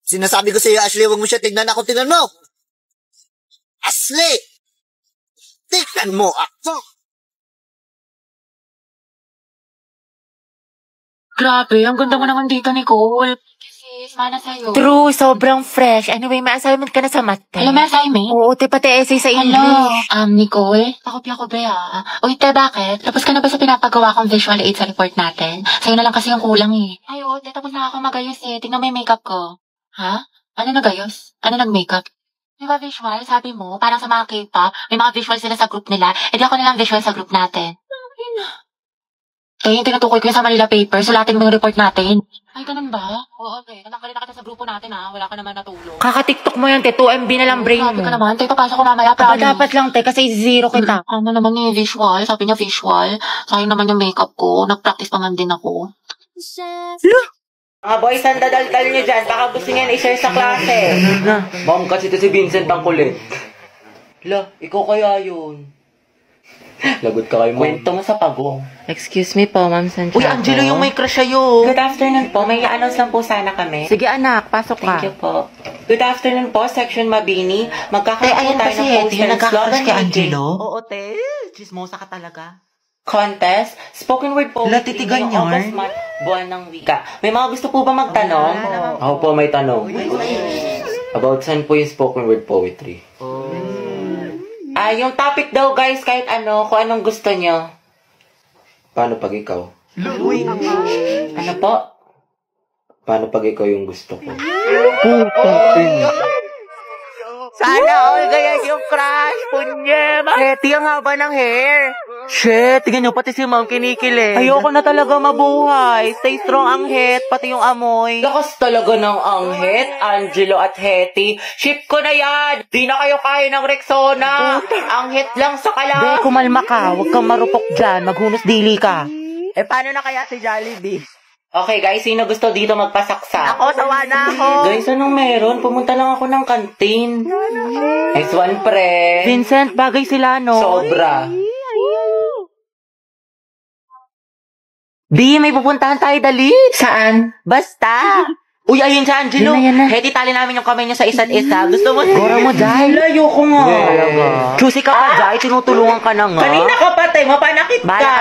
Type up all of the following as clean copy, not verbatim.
Sinasabi ko sa'yo, Ashley, huwag mo siya tignan ako. Tignan mo! Ashley! Tignan mo ako! Grabe, ang ganda mo naman dito, Nicole. Sis, mana sa'yo. True, sobrang fresh. Anyway, may assignment ka na sa math. Alam, may assignment? Oo, pati essay sa English. Hello, Nicole? Pakopya ko ba Uy, bakit? Tapos ka na ba sa pinapagawa kong visual aid sa report natin? Sa'yo na lang kasi yung kulang eh. Ay, tapos na ako magayos eh. Tingnan mo yung makeup ko. Ha? Ano nagayos? Ano nag-makeup? Di ba visual? Sabi mo, parang sa mga K-pop, may mga visual sila sa group nila. E di ako nalang visual sa group natin. Yung tinutukoy ko yung sa Manila paper, sulatin mo yung report natin. Ay, ganun ba? Oo, okay. Natanggalin na kita sa grupo natin, Wala ka naman natulog. Kaka-tiktok mo yan, te. 2 MB na lang brain mo. Sabi ka naman, papasok ko mamaya, promise. Dapat lang, te, kasi zero kita. Ano naman yung visual? Sabi niya visual. Sayang naman yung makeup ko. Nag-practice pa man din ako. Mga boys, ang dadaldal nyo dyan. Baka gusto niyan i-share sa klase. Ma'am, kasi ito si Vincent ang kulit. Ikaw kaya yun. Lagot ka kayo, ma'am. Kwento mo sa pagong. Excuse me po, Ma'am Santiago. Uy, Angelo, yung may crush sa'yo. Good afternoon po. May i-announce lang po sana kami. Sige anak, pasok ka. Thank you po. Good afternoon po, Section Mabini. Magkakaroon po tayo ng posters. Nagkakaroon kay Angelo? Oo, te. Chismosa ka talaga. Contest, spoken word po. Titigan niyo. August month, buwan ng wika. May mga gusto po ba magtanong? Ako po may tanong. About saan po yung spoken word poetry? Yung topic daw guys, kahit ano, kung anong gusto nyo. Paano pag ikaw? Ano po? Paano pag ikaw yung gusto ko? Sana all ganyan yung crush, punye. Hetty, ang haba ng hair. Shit, tingnan nyo, pati si ma'am kinikilig. Ayoko na talaga mabuhay. Stay strong ang het, pati yung amoy. Lakas talaga ng anghet, Angelo at Hetty. Ship ko na yan. Di na kayo kaya ng Rexona. Anghet lang sa kala. Be, kumalma ka. Huwag kang marupok dyan. Maghunos dili ka. Paano na kaya si Jollibee? Okay guys, sino gusto dito magpasaksa? Ako, tawa na ako. Guys, anong meron? Pumunta lang ako ng kantin. Nice one, pre. Vincent, bagay sila, no? Sobra. Di, may pupuntahan tayo, dali. Saan? Basta. Uy, ayun si Angelo. Heti, tali namin yung kamay niya sa isa't isa. Gusto mo? Gora mo, Jai. Ayoko nga. Choosy ka pa, Jai. Tinutulungan ka na nga. Kanina ka pa, te. Mapanakit ka.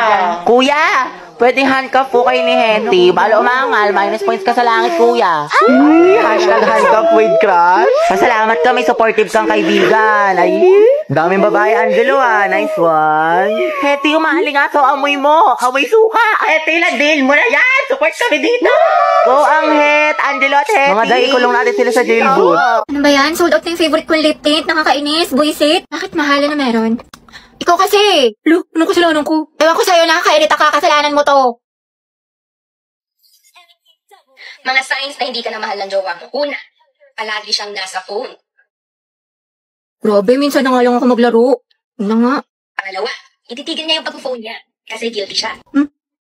Kuya, pwedeng handcuff po kayo ni Heti. Balo umangal. Minus points ka sa langit, kuya. Hashtag handcuff with crush. Pasalamat ka. May supportive kang kaibigan. Ay, daming babae, Angelo, Nice one. Heti, umahalingaso. Amoy mo. Amoy suka. Heti, ladil mo na yan. Support kami dito. Go, ang Het. Angelo at Hetty. Mga day, ikulong natin sila sa jailboot. Ano ba yan? Sold out na yung favorite kong lip tint. Nakakainis. Buisit. Bakit mahala na meron? Ikaw kasi. Anong kasalanan ko? Ewan ko sa'yo, nakakainit ka. Kasalanan mo to. Mga signs na hindi ka na mahal ng jowa mo. Una, palagi siyang nasa phone. Grabe, minsan na nga lang ako maglaro. Ano nga? Pangalawa, ititigil niya yung pag-phone niya kasi guilty siya.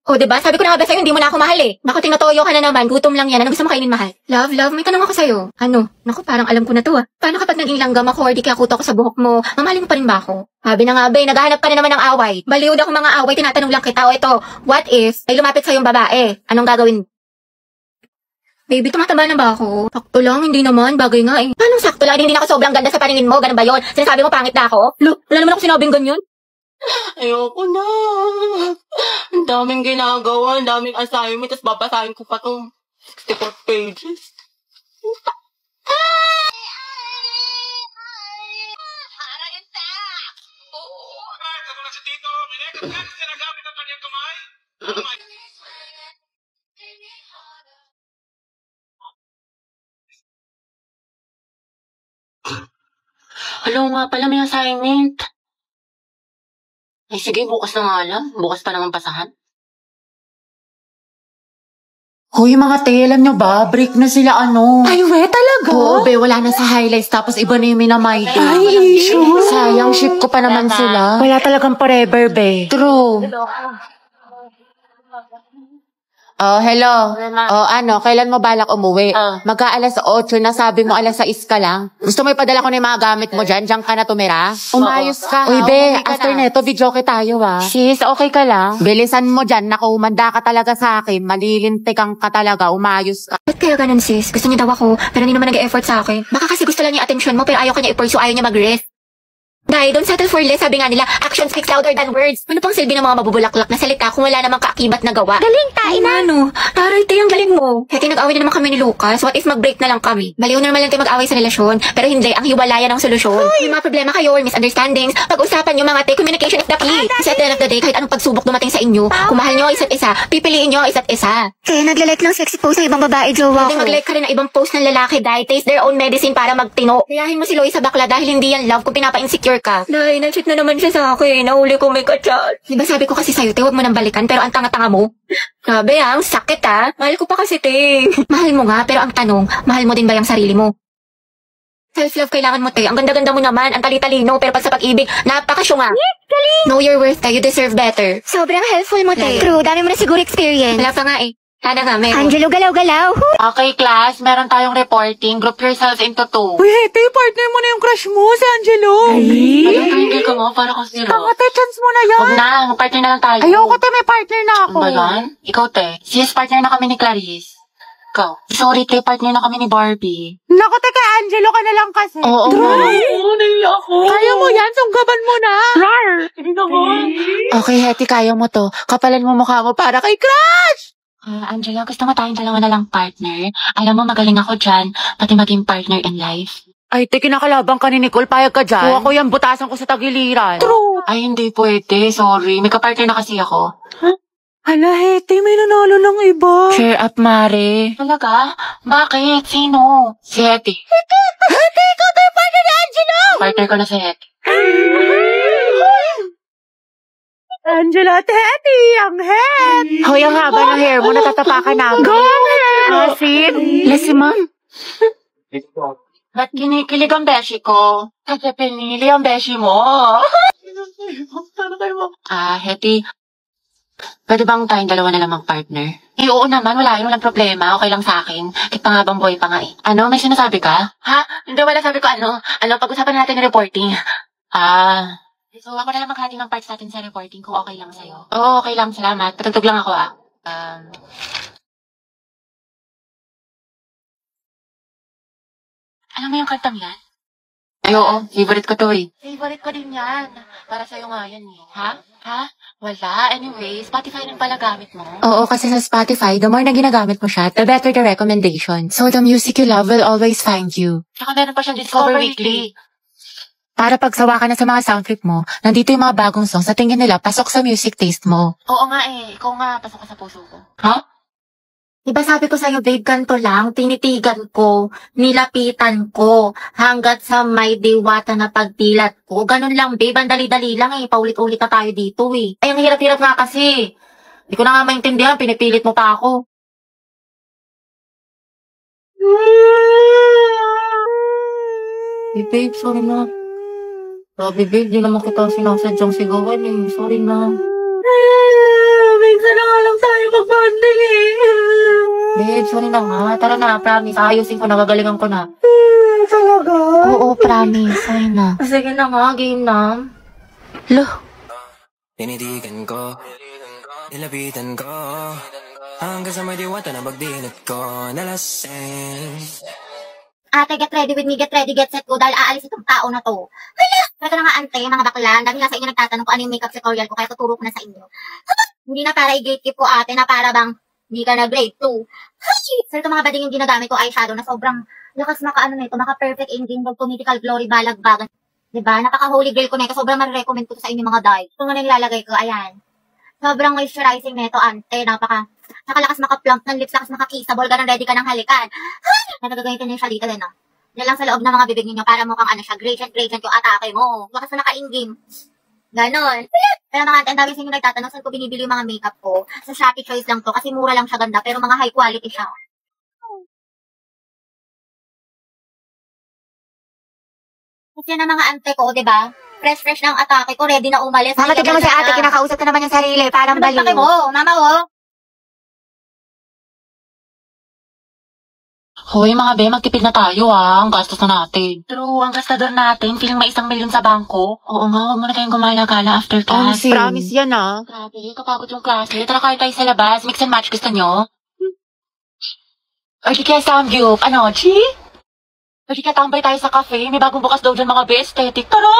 O, diba? Sabi ko na nga ba sa'yo, hindi mo na ako mahal eh. Bako tinatoyo ka na naman, gutom lang yan. Ano gusto mo kainin, mahal? Love, may tanong ako sa'yo. Ano? Naku, parang alam ko na to Paano kapag naging langgam ako or di kaya kuto ko sa buhok mo, mamahalin mo pa rin ba ako? Sabi na nga ba, naghahanap pa rin naman ng away. Baliw ako mga away, tinatanong lang kita. O ito, what if ay lumapit sa'yo yung babae? Anong gagawin mo? Baby, tumataba na ba ako? Sakto lang, hindi naman. Bagay nga eh. Paano sakto lang? Hindi na ako sobrang ganda sa paningin mo. Ganun ba yun? Sinasabi mo pangit na ako? Wala naman ako sinabing ganyan. Ayoko na. Ang daming ginagawa, ang daming assignment, tapos babasahin ko pa itong 64 pages. Katulad si Tito, minekot sinagamit ang kanyang kamay. Hello nga pala, may assignment. Ay sige, bukas na nga lang. Bukas pa naman pasahan. Hoy, mga te, alam nyo ba? Break na sila, Ay, we, talaga? Oo, be, wala na sa highlights, tapos iba na yung minamay day. Ay, sure. Sayang, ship ko pa naman sila. Wala talagang forever, be. True. Oh, hello. Mama. Oh, kailan mo balak umuwi? Ah. Magka-alas 8 na, sabi mo alas 6 ka lang. Gusto mo ipadala ko na yung mga gamit mo dyan? Diyan ka na tumira? Umayos ka. Uy, be, after neto, videoke tayo Sis, okay ka lang? Bilisan mo dyan, naku, umanda ka talaga sa akin. Malilintikan ka talaga, umayos ka. Ba't kaya ganun sis? Gusto niya daw ako, pero hindi naman nag-e-effort sa akin. Baka kasi gusto lang niya attention mo, pero ayaw ka niya i-pursue, ayaw niya mag-rest. Dahil don't settle for less, sabi nga nila, action speaks louder than words. Ano pang silbi ng mga mabubulaklak na salita kung wala namang kaakibat na gawa? Galing, tain na. Taray, ang galing mo. Kaya nag-away na naman kami ni Lucas. What if mag-break na lang kami? Baliw na naman lang tayo mag-away sa relasyon. Pero hindi, ang hiwalayan ang solusyon. May mga problema kayo or misunderstandings. Pag-usapan nyo mga communication is the key. Kasi at the end of the day, kahit anong pagsubok dumating sa inyo, kung mahal nyo ang isa't isa, pipiliin nyo ang isa't isa. Kaya naglalike ng sexy post ng ibang babae, jowa ko. Hindi mag-like ka rin ng ibang post ng lalaki dahil taste their own medicine para magtino. Kayahin mo si Loie sa bakla dahil hindi yan love kung pinapa-insecure ka. Dahil na-cheat na naman siya sa akin. Nahuli ko may ka-chat. Diba sabi ko kasi sa'yo, huwag mo nang balikan pero ang tanga-tanga mo. Grabe ang sakit Mahal ko pa kasi Mahal mo nga pero ang tanong, mahal mo din ba yung sarili mo? Self-love kailangan mo Ang ganda-ganda mo naman, ang tali-talino pero pag sa pag-ibig, napakasyunga. Know your worth you deserve better. Sobrang helpful mo True, dami mo na siguro experience. Wala pa nga Sana nga, meron. Angelo, galaw-galaw. Okay, class, meron tayong reporting. Group yourselves into 2. Uy, Hete, partner mo na yung crush mo, si Angelo. Ayun, tumigil ka mo, para kasi zero. Tangate, chance mo na yan. Huwag na, mag-partner na lang tayo. Ayoko, te, may partner na ako. Ano ba yan? Ikaw, Sis, partner na kami ni Clarice. Ikaw. Sorry, partner na kami ni Barbie. Naku, te, kay Angelo ka na lang kasi. Oo. Naiya ako. Kaya mo yan, sunggaban mo na. Rar. Hindi naman. Okay, Heti, kaya mo to. Kapalan mo mukha mo para kay crush. Angela, gusto mo tayong dalawa na lang partner? Alam mo, magaling ako dyan, pati maging partner in life. Ay, te, kinakalabang ka ni Nicole, payag ka dyan. Kuha ko yan, butasan ko sa tagiliran. True. Ay, hindi pwede. Sorry. May kapartner na kasi ako. Huh? Hala, Hete, may nanalo ng iba. Cheer up, Mare. Talaga? Bakit? Sino? Si Heti. Hete, ikaw tayo partner ni Angelo! Partner ko na si Heti. Angela, Teddy, ang head! Hoy, ang haba ng hair mo, natatapakan namin. Go ahead! Asin? Lesi, ma'am. Ba't kinikilig ang beshi ko? Kasi pinili ang beshi mo. Heti, pwede bang tayong dalawa na lang mag-partner? Oo naman, walang problema. Okay lang sa akin. Kahit pangabang boy pa nga Ano, may sinasabi ka? Ha? Hindi, wala sabi ko pag-usapan natin ng reporting. So, ako na lang maghati ng parts natin sa reporting kung okay lang sa'yo. Oo, okay lang. Salamat. Patugtog lang ako, Alam mo yung kantang yan? Ay, oo. Favorite ko to Favorite ko din yan. Para sa'yo nga yan Ha? Wala. Anyway, Spotify rin pala gamit mo. Oo, kasi sa Spotify, the more na ginagamit mo siya, the better the recommendation. So, the music you love will always find you. Saka meron pa siyang Discover Weekly. Para pagsawa ka na sa mga sound trip mo, nandito yung mga bagong songs na tingin nila pasok sa music taste mo. Oo nga Ikaw nga, pasok ka sa puso ko. Ha? Diba sabi ko sa'yo, babe, ganito lang, tinitigan ko, nilapitan ko, hanggat sa may diwata na pagdilat ko. Ganun lang, babe, ang dali-dali lang paulit-ulit na tayo dito Ay, ang hirap-hirap nga kasi. Hindi ko na nga maintindihan, pinipilit mo pa ako. Babe, sorry na. Grabe, babe, di naman kita sinasadyang sigawan Sorry na. Minsan na nga lang tayo mag-bonding Babe, sorry na nga. Tara na, promise. Ayusin ko na, gagalingan ko na. Talaga? Oo, promise. Sorry na. Sige na nga, game na. Tinitigan ko, nilapitan ko, hanggang sa may diwata na pagdilat ko, nalasing. Ate, get ready with me, get ready, get set ko dahil aalis itong tao na to. Hala! Talaga na nga ante, mga bakla, dami nga sa inyo nagtatanong kung ano yung makeup tutorial ko, kaya tuturo ko na sa inyo. Hindi na para i-gatekeep ko ate, na para bang hindi ka na grade 2. So ito mga bading yung ginagamit ko eyeshadow na sobrang lakas maka-perfect engine, political glory, balagbagan. Diba? Napaka-holy grail ko na ito, sobrang marirecommend ko sa inyo mga dye. Ito nga na nilalagay ko, ayan. Sobrang moisturizing na ito, ante, nakalakas maka-plump ng lips, lakas maka-kissable, ganun ready ka ng halikan. Nagagamitin niyo siya dito din, Yan lang sa loob ng mga bibig niyo para mukhang siya, gradient yung atake mo. Lakas na naka-ingim. Ganon. Pero mga ang dami sa inyo nagtatanong saan ko binibili yung mga makeup ko. Sa Shopee Choice lang to kasi mura lang siya ganda pero mga high quality siya. Kasi yan ang mga ante ko, diba? Fresh ng atake ko, ready na umalis. Mama, tignan mo si ate, kinakausap ka naman yung sarili, parang baliw. Mama, Hoy, mga be, magtipid na tayo Ang gastos na natin. True, ang gastador natin, feeling may 1,000,000 sa bangko. Oo nga, huwag muna tayong gumala-gala after class. Promise yan Grabe, kapagod yung klase. Tara kayo tayo sa labas. Mix and match, gusto nyo? Ay, di kaya samgyup. Ano, Chi? Ay, di kaya tambay tayo sa cafe. May bagong bukas daw dyan mga be, aesthetic. Tara!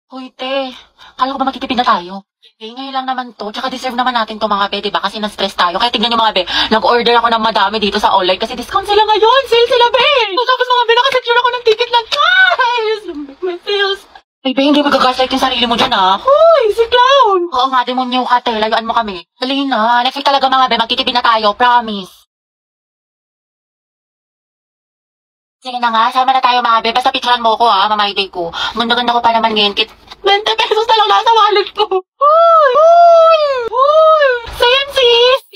Hoy, te. Kala ko ba magtitipid na tayo? Eh, ngayon lang naman to. Tsaka deserve naman natin to mga be, diba? Kasi na-stress tayo. Kaya tignan nyo mga be, nag-order ako ng madami dito sa online kasi discount sila ngayon. Sale sila, be! Tapos mga be, nakasecure ako ng ticket lang. Guys! May sales. Ay, be, hindi magagaslight yung sarili mo dyan, Hoy, si Clown! Oo nga, demonyo ka, te. Layuan mo kami. Dali na. Next week talaga mga be, magtitipid na tayo. Promise. Sige na nga, sama na tayo mga be. Basta picturean mo ko mamay-day ko. Ganda-ganda ko pa naman ngayon. 20 pesos na lang nasa wallet ko. Hoy! Hoy! Hoy! Same sis!